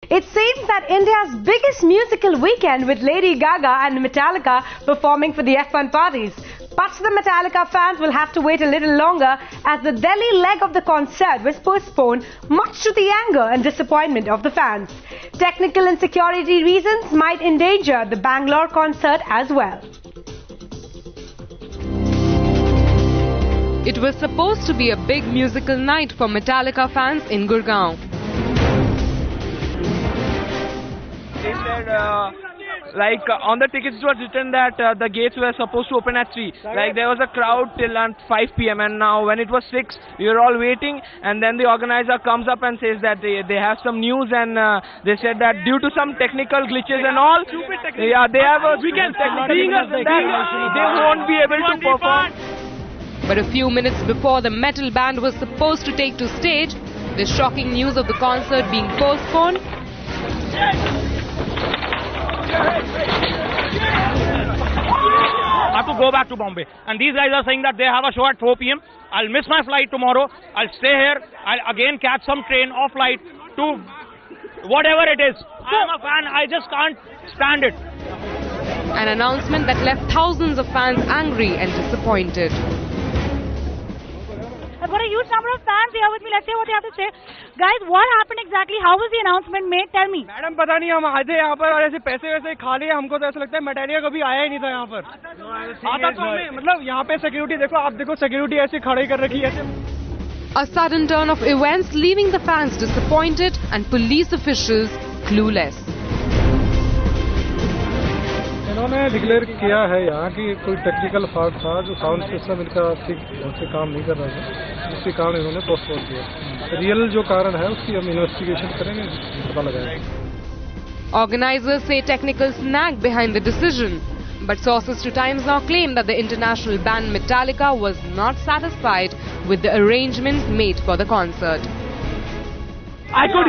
It seems that India's biggest musical weekend with Lady Gaga and Metallica performing for the F1 parties. But the Metallica fans will have to wait a little longer as the Delhi leg of the concert was postponed, much to the anger and disappointment of the fans. Technical and security reasons might endanger the Bangalore concert as well. It was supposed to be a big musical night for Metallica fans in Gurgaon. They said, on the tickets it was written that the gates were supposed to open at 3. Like there was a crowd till 5 p.m. and now when it was 6, we were all waiting, and then the organizer comes up and says that they have some news, and they said that due to some technical glitches and all, yeah, they have a weekend they won't be able to perform. But a few minutes before the metal band was supposed to take to stage, the shocking news of the concert being postponed. I have to go back to Bombay, and these guys are saying that they have a show at 4 p.m. I'll miss my flight tomorrow. I'll stay here. I'll again catch some train or flight to whatever it is. I am a fan. I just can't stand it. An announcement that left thousands of fans angry and disappointed. I've got a huge number of fans here with me. Let's hear what they have to say. Guys, what happened exactly? How was the announcement made? Tell me. Madam पता नहीं, हम आए थे यहाँ पर और ऐसे पैसे वैसे खा लिए. हमको तो ऐसा लगता है मेटालिका कभी आया ही नहीं था यहाँ पर. आता तो हमें, मतलब यहाँ पे सिक्योरिटी देखो, आप देखो सिक्योरिटी ऐसे खड़े कर रखी है. A sudden turn of events leaving the fans disappointed and police officials clueless. इन्होंने डिक्लेयर किया है यहाँ कि कोई टेक्निकल फॉल्ट था, जो साउंड सिस्टम इनका ठीक से काम नहीं कर रहा था, जिसके कारण इन्होंने पोस्टपोन किया. रियल जो कारण है उसकी हम इन्वेस्टिगेशन करेंगे, पता लगाएंगे. Organizers say technical snag behind the decision, but sources to Times Now claim that the international band Metallica was not satisfied with the arrangements made for the concert. I could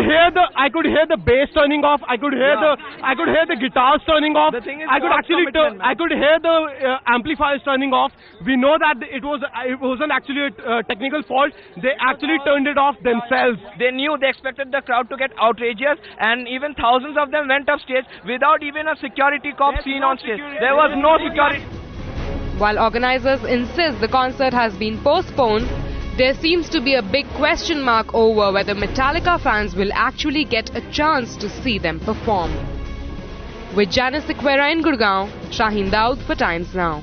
hear the bass turning off. I could hear the guitars turning off. I could hear the amplifiers turning off. We know that it wasn't actually a technical fault. They actually turned it off themselves. They knew, they expected the crowd to get outrageous, and even thousands of them went off stage without even a security cop seen on stage. There was no security. While organizers insist the concert has been postponed, there seems to be a big question mark over whether Metallica fans will actually get a chance to see them perform. With Janice Sequeira in Gurgaon, Shaheen Daud for Times Now.